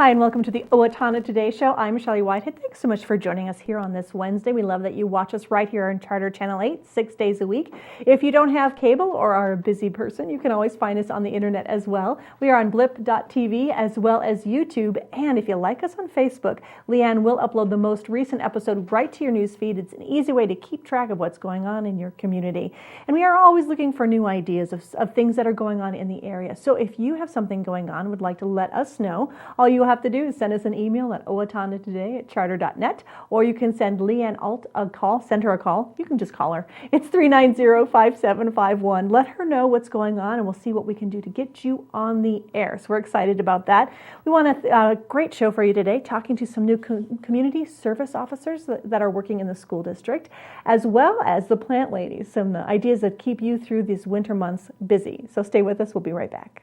Hi, and welcome to the Owatonna Today Show. I'm Shelley Whitehead. Thanks so much for joining us here on this Wednesday. We love that you watch us right here on Charter Channel 8, 6 days a week. If you don't have cable or are a busy person, you can always find us on the internet as well. We are on blip.tv as well as YouTube. And if you like us on Facebook, Leanne will upload the most recent episode right to your news feed. It's an easy way to keep track of what's going on in your community. And we are always looking for new ideas of things that are going on in the area. So if you have something going on and would like to let us know, all you have to do is send us an email at owatonnatoday@charter.net, or you can send Leanne Alt a call, send her a call. You can just call her. It's 390-5751. Let her know what's going on, and we'll see what we can do to get you on the air. So we're excited about that. We want a great show for you today, talking to some new community service officers that are working in the school district, as well as the plant ladies, some ideas that keep you through these winter months busy. So stay with us. We'll be right back.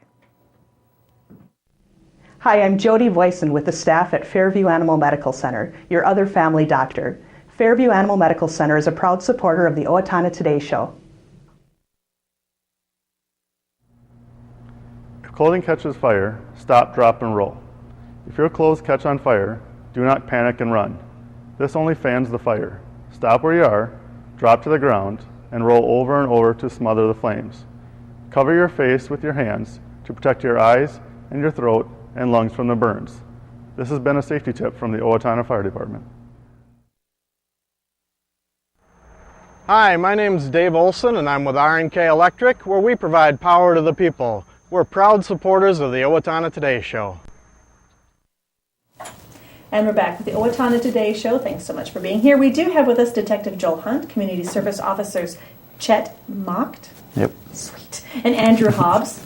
Hi, I'm Jody Voisin with the staff at Fairview Animal Medical Center, your other family doctor. Fairview Animal Medical Center is a proud supporter of the Owatonna Today Show. If clothing catches fire, stop, drop, and roll. If your clothes catch on fire, do not panic and run. This only fans the fire. Stop where you are, drop to the ground, and roll over and over to smother the flames. Cover your face with your hands to protect your eyes and your throat and lungs from the burns. This has been a safety tip from the Owatonna Fire Department. Hi, my name is Dave Olson and I'm with R&K Electric, where we provide power to the people. We're proud supporters of the Owatonna Today Show. And we're back with the Owatonna Today Show. Thanks so much for being here. We do have with us Detective Joel Hunt, Community Service Officers Chet, Macht. Yep. Sweet. And Andrew Hobbs.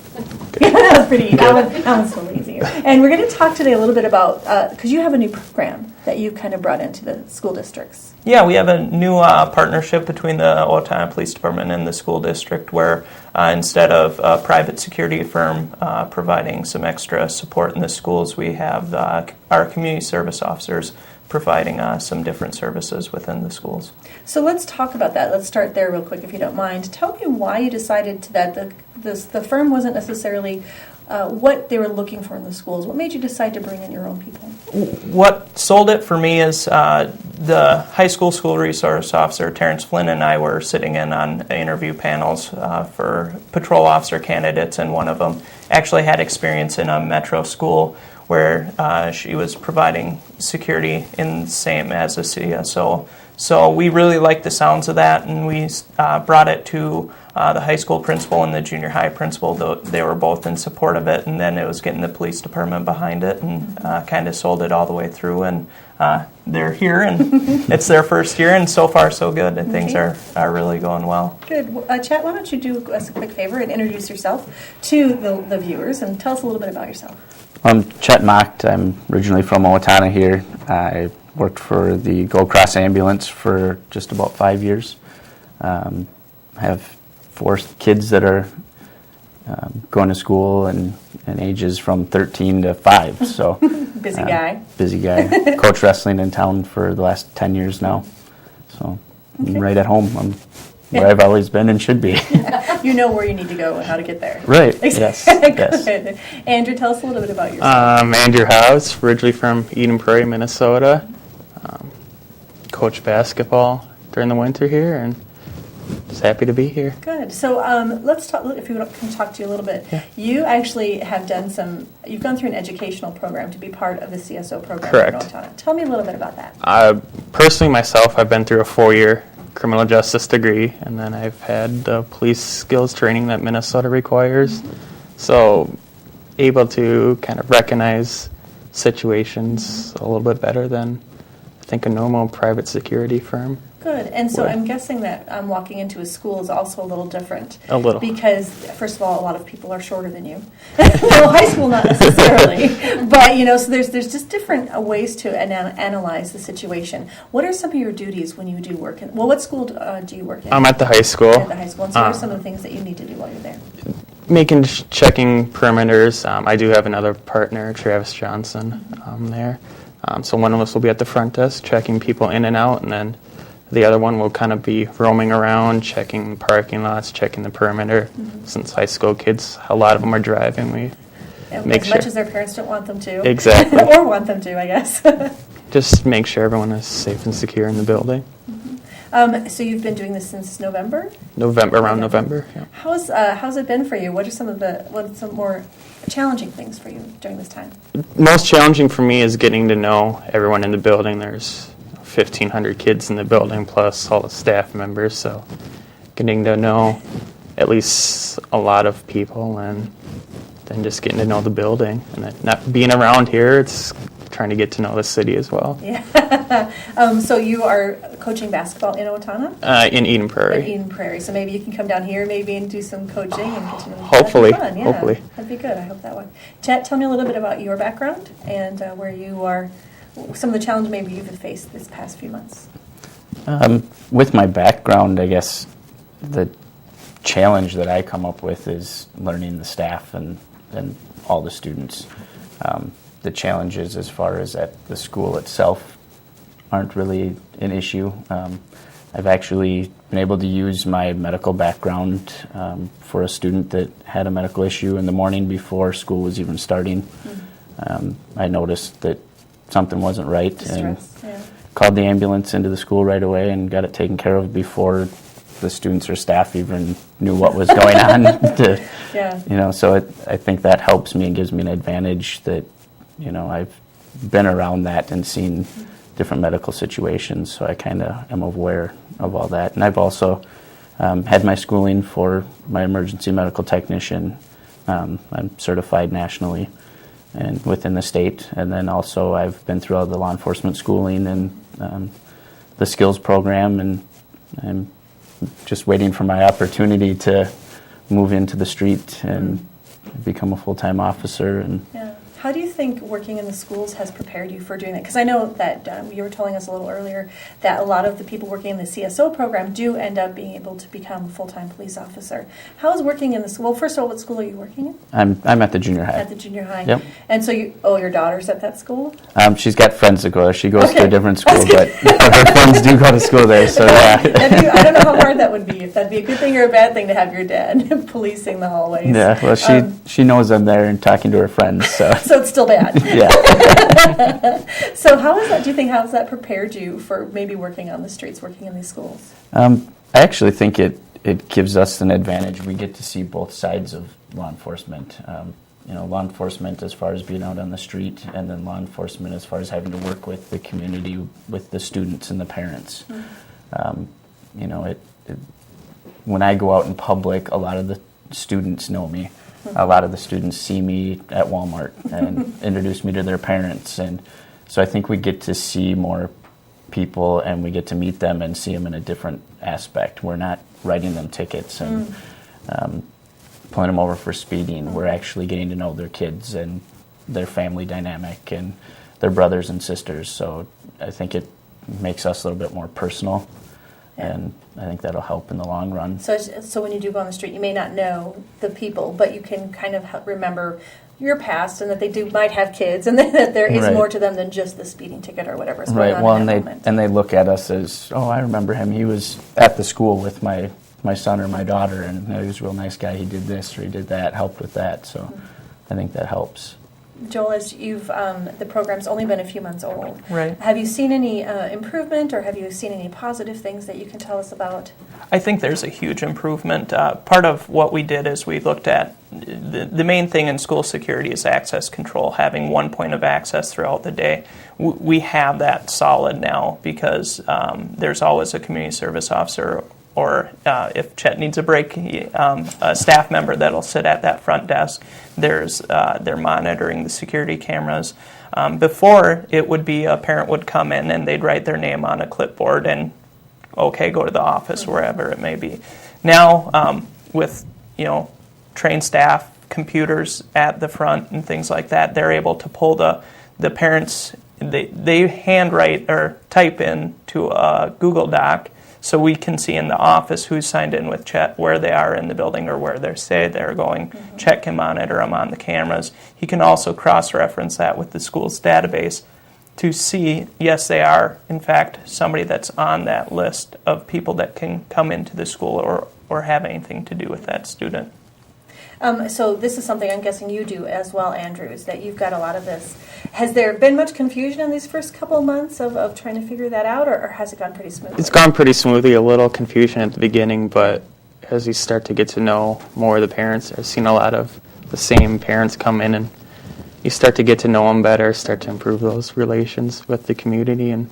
Yeah, that was pretty easy. That one's so easy. And we're going to talk today a little bit about, because you have a new program that you've kind of brought into the school districts. Yeah, we have a new partnership between the Owatonna Police Department and the school district where instead of a private security firm providing some extra support in the schools, we have our community service officers providing some different services within the schools. So let's talk about that. Let's start there real quick, if you don't mind. Tell me why you decided that the firm wasn't necessarily what they were looking for in the schools. What made you decide to bring in your own people? What sold it for me is the high school resource officer, Terrence Flynn, and I were sitting in on interview panels for patrol officer candidates, and one of them actually had experience in a metro school where she was providing security in the same as a CSO. So we really liked the sounds of that, and we brought it to the high school principal and the junior high principal. They were both in support of it, and then it was getting the police department behind it, and kind of sold it all the way through. And they're here, and it's their first year, and so far so good. And things are really going well. Good. Chet, why don't you do us a quick favor and introduce yourself to the viewers, and tell us a little bit about yourself. I'm Chet Macht. I'm originally from Owatonna here. I worked for the Gold Cross Ambulance for just about 5 years. I have 4 kids that are going to school and ages from 13 to 5. So Busy guy. Busy guy. Coach wrestling in town for the last 10 years now. So I'm right at home. I'm where I've always been and should be. You know where you need to go and how to get there. Right. Yes. Yes. Andrew, tell us a little bit about yourself. I'm Andrew Hobbs, originally from Eden Prairie, Minnesota. Coach basketball during the winter here, and just happy to be here. Good. So let's talk. If we can talk to you a little bit. Yeah. You actually have done you've gone through an educational program to be part of the CSO program. Correct. In Owatonna. Tell me a little bit about that. Personally, myself, I've been through a 4-year criminal justice degree, and then I've had the police skills training that Minnesota requires. So able to kind of recognize situations a little bit better than I think a normal private security firm. Good. And so I'm guessing that walking into a school is also a little different. A little. Because, first of all, a lot of people are shorter than you. Well, high school not necessarily. But, so there's just different ways to analyze the situation. What are some of your duties when you do work in, what school do you work in? I'm at the high school. At the high school. And so what are some of the things that you need to do while you're there? Checking perimeters. I do have another partner, Travis Johnson, there. So one of us will be at the front desk checking people in and out, and then the other one will kind of be roaming around, checking parking lots, checking the perimeter. Mm-hmm. Since high school kids, a lot of them are driving. make as sure. much as their parents don't want them to. Exactly. Or want them to, I guess. Just make sure everyone is safe and secure in the building. So you've been doing this since November? Around November. Yeah. How's it been for you? What are some more challenging things for you during this time? Most challenging for me is getting to know everyone in the building. There's 1,500 kids in the building plus all the staff members, so getting to know at least a lot of people and then just getting to know the building. And then not being around here, it's trying to get to know the city as well. Yeah. So you are coaching basketball in Owatonna? In Eden Prairie. In Eden Prairie. So maybe you can come down here maybe and do some coaching and get to know. Hopefully. That'd be fun, yeah. Hopefully. That'd be good. I hope that one. Chet, tell me a little bit about your background and where you are, some of the challenges maybe you've faced this past few months. With my background, I guess the challenge that I come up with is learning the staff and all the students. The challenges as far as at the school itself aren't really an issue. I've actually been able to use my medical background for a student that had a medical issue in the morning before school was even starting. I noticed that something wasn't right and called the ambulance into the school right away and got it taken care of before the students or staff even knew what was going on. So I think that helps me and gives me an advantage that I've been around that and seen different medical situations, so I kind of am aware of all that. And I've also had my schooling for my emergency medical technician. I'm certified nationally and within the state. And then also I've been through all the law enforcement schooling and the skills program, and I'm just waiting for my opportunity to move into the street and become a full-time officer. And How do you think working in the schools has prepared you for doing that? Because I know that you were telling us a little earlier that a lot of the people working in the CSO program do end up being able to become a full-time police officer. How is working in the school? Well, first of all, what school are you working in? I'm at the junior high. At the junior high. Yep. And so your daughter's at that school? She's got friends that go there. She goes to a different school, but her friends do go to school there. So yeah. I don't know how hard that would be. If that'd be a good thing or a bad thing to have your dad policing the hallways. Yeah. Well, she knows I'm there and talking to her friends. So it's still bad. Yeah. So how has that prepared you for maybe working on the streets, working in these schools? I actually think it gives us an advantage. We get to see both sides of law enforcement. Law enforcement as far as being out on the street, and then law enforcement as far as having to work with the community, with the students and the parents. When I go out in public, a lot of the students know me. A lot of the students see me at Walmart and introduce me to their parents. And so I think we get to see more people and we get to meet them and see them in a different aspect. We're not writing them tickets and pulling them over for speeding. We're actually getting to know their kids and their family dynamic and their brothers and sisters. So I think it makes us a little bit more personal. And I think that'll help in the long run. So when you do go on the street, you may not know the people, but you can kind of remember your past and that they might have kids, and that there is more to them than just the speeding ticket or whatever is going on Well, in that moment. and they look at us as, I remember him. He was at the school with my son or my daughter, and he was a real nice guy. He did this or he did that, helped with that. So I think that helps. Joel, as the program's only been a few months old. Right. Have you seen any improvement, or have you seen any positive things that you can tell us about? I think there's a huge improvement. Part of what we did is we looked at the main thing in school security is access control, having one point of access throughout the day. We have that solid now because there's always a community service officer, or if Chet needs a break, a staff member that'll sit at that front desk. They're monitoring the security cameras. Before, it would be a parent would come in and they'd write their name on a clipboard and, go to the office, wherever it may be. Now, with trained staff, computers at the front and things like that, they're able to pull the parents. They handwrite or type in to a Google Doc. So we can see in the office who's signed in with Chet, where they are in the building or where they say they're going. Mm-hmm. Chet can monitor them on the cameras. He can also cross-reference that with the school's database to see, yes, they are, in fact, somebody that's on that list of people that can come into the school or have anything to do with that student. So this is something I'm guessing you do as well, Andrews, that you've got a lot of this. Has there been much confusion in these first couple of months of trying to figure that out, or has it gone pretty smoothly? It's gone pretty smoothly, a little confusion at the beginning, but as you start to get to know more of the parents, I've seen a lot of the same parents come in, and you start to get to know them better, start to improve those relations with the community and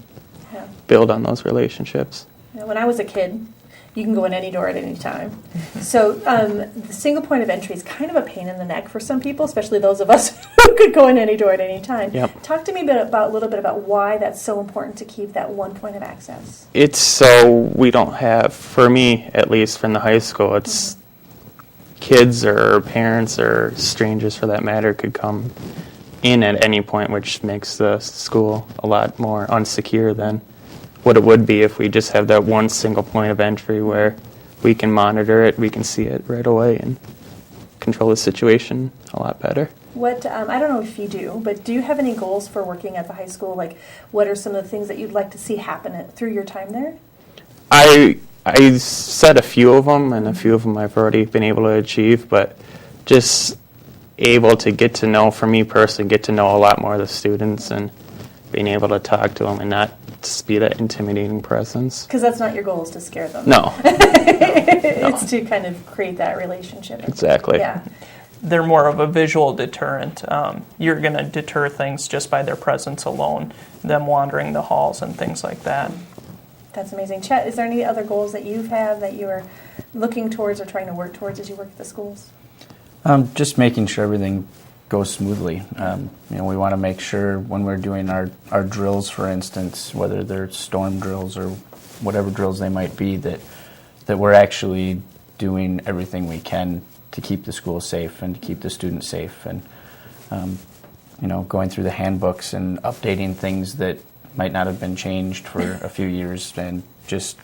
build on those relationships. When I was a kid, you can go in any door at any time. So the single point of entry is kind of a pain in the neck for some people, especially those of us who could go in any door at any time. Yep. Talk to me a little bit about why that's so important to keep that one point of access. It's so we don't have, for me at least from the high school, it's kids or parents or strangers for that matter could come in at any point, which makes the school a lot more unsecure than what it would be if we just have that one single point of entry where we can monitor it, we can see it right away and control the situation a lot better. What I don't know if you do, but do you have any goals for working at the high school? Like, what are some of the things that you'd like to see happen through your time there? I set a few of them, and a few of them I've already been able to achieve, but just able to get to know, for me personally, get to know a lot more of the students and being able to talk to them and not just be that intimidating presence. Because that's not your goal, is to scare them. No. It's to kind of create that relationship. Exactly. Yeah. They're more of a visual deterrent. You're going to deter things just by their presence alone, them wandering the halls and things like that. That's amazing. Chet, is there any other goals that you have that you are looking towards or trying to work towards as you work at the schools? Just making sure everything goes smoothly. We want to make sure when we're doing our drills, for instance, whether they're storm drills or whatever drills they might be, that we're actually doing everything we can to keep the school safe and to keep the students safe, and going through the handbooks and updating things that might not have been changed for a few years, and just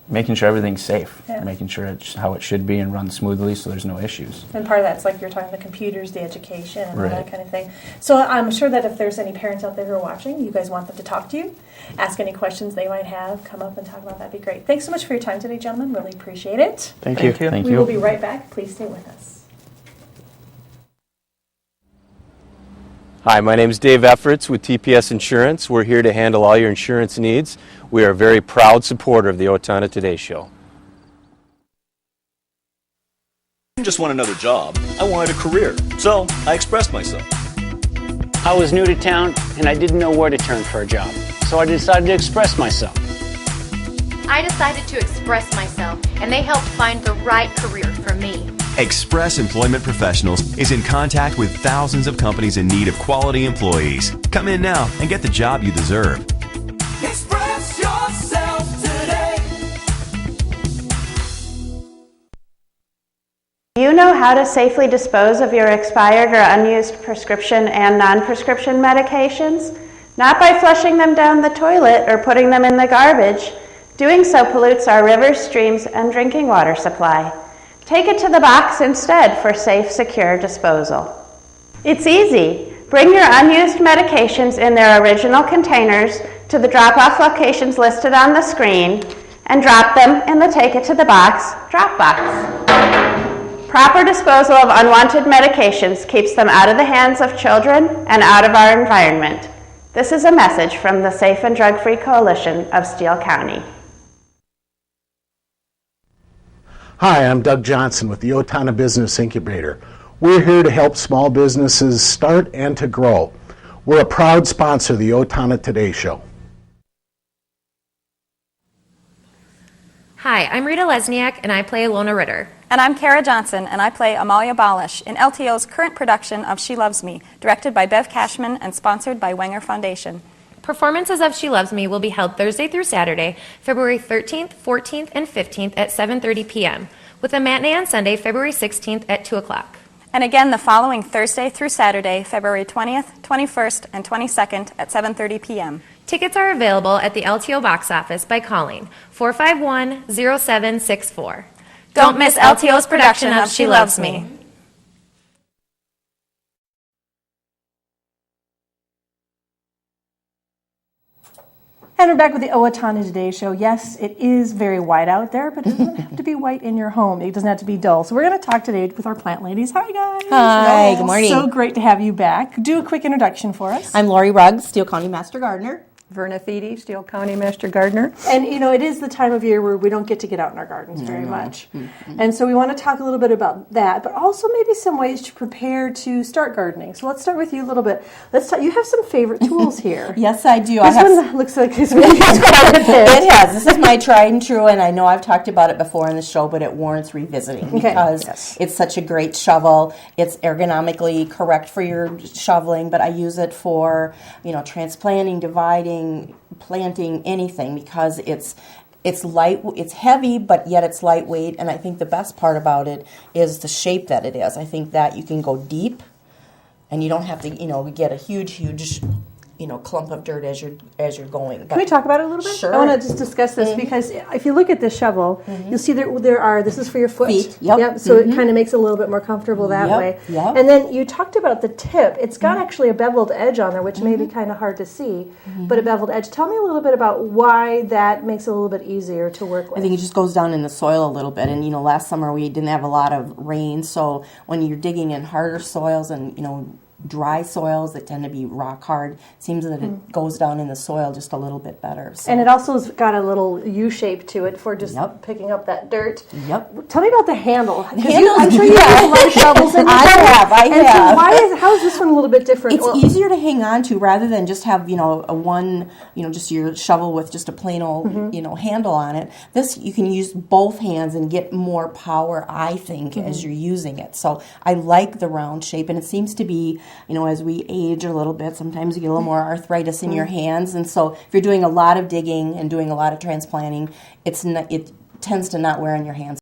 making sure everything's safe, making sure it's how it should be and run smoothly so there's no issues. And part of that's like you're talking the computers, the education, and all that kind of thing. So I'm sure that if there's any parents out there who are watching, you guys want them to talk to you, ask any questions they might have, come up and talk about that. That'd be great. Thanks so much for your time today, gentlemen. Really appreciate it. Thank you. Thank We you. will be right back. Please stay with us. Hi, my name is Dave Efforts with TPS Insurance. We're here to handle all your insurance needs. We are a very proud supporter of the Owatonna Today Show. I didn't just want another job, I wanted a career, so I expressed myself. I was new to town and I didn't know where to turn for a job, so I decided to express myself. I decided to express myself, and they helped find the right career for me. Express Employment Professionals is in contact with thousands of companies in need of quality employees. Come in now and get the job you deserve. Express yourself today. Do you know how to safely dispose of your expired or unused prescription and non-prescription medications? Not by flushing them down the toilet or putting them in the garbage. Doing so pollutes our rivers, streams, and drinking water supply. Take it to the box instead for safe, secure disposal. It's easy. Bring your unused medications in their original containers to the drop-off locations listed on the screen and drop them in the Take It to the Box drop box. Proper disposal of unwanted medications keeps them out of the hands of children and out of our environment. This is a message from the Safe and Drug-Free Coalition of Steele County. Hi, I'm Doug Johnson with the Owatonna Business Incubator. We're here to help small businesses start and to grow. We're a proud sponsor of the Owatonna Today Show. Hi, I'm Rita Lesniak, and I play Lona Ritter. And I'm Kara Johnson, and I play Amalia Balish in LTO's current production of She Loves Me, directed by Bev Cashman and sponsored by Wenger Foundation. Performances of She Loves Me will be held Thursday through Saturday, February 13th, 14th, and 15th at 7:30 p.m., with a matinee on Sunday, February 16th at 2 o'clock. And again the following Thursday through Saturday, February 20th, 21st, and 22nd at 7:30 p.m. Tickets are available at the LTO box office by calling 451-0764. Don't miss LTO's production of She Loves Me. And we're back with the Owatonna Today Show. Yes, it is very white out there, but it doesn't have to be white in your home. It doesn't have to be dull. So we're going to talk today with our plant ladies. Hi, guys. Hi, good morning. So great to have you back. Do a quick introduction for us. I'm Lorrie Rugg, Steele County Master Gardener. Verna Thiede, Steele County Master Gardener. And, you know, it is the time of year where we don't get to get out in our gardens very much. And so we want to talk a little bit about that, but also maybe some ways to prepare to start gardening. So let's start with you a little bit. Let's talk. You have some favorite tools here. Yes, I do. This one looks like it's really It has. This is my tried and true, and I know I've talked about it before in the show, but it warrants revisiting because it's such a great shovel. It's ergonomically correct for your shoveling, but I use it for, you know, transplanting, dividing, planting, anything, because it's light, it's heavy, but yet it's lightweight. And I think the best part about it is the shape that it is. I think that you can go deep, and you don't have to, you know, get a huge, you know, clump of dirt as you're going. But can we talk about it a little bit? Sure. I want to just discuss this because if you look at this shovel, you'll see there are, this is for your foot. Feet. Yep. So it kind of makes it a little bit more comfortable that way. Yep. And then you talked about the tip. It's got actually a beveled edge on there, which may be kind of hard to see, but a beveled edge. Tell me a little bit about why that makes it a little bit easier to work with. I think it just goes down in the soil a little bit. And, you know, last summer we didn't have a lot of rain, so when you're digging in harder soils and, you know, dry soils that tend to be rock hard, it seems that it goes down in the soil just a little bit better. So. And it also has got a little U shape to it for just picking up that dirt. Yep. Tell me about the handle. I'm Handles, sure you have a lot of shovels in I have. So how is this one a little bit different? It's easier to hang on to rather than just have, you know, just your shovel with just a plain old, you know, handle on it. This, you can use both hands and get more power, I think, as you're using it. So I like the round shape, and it seems to be, you know, as we age a little bit, sometimes you get a little more arthritis in your hands. And so if you're doing a lot of digging and doing a lot of transplanting, it tends to not wear in your hands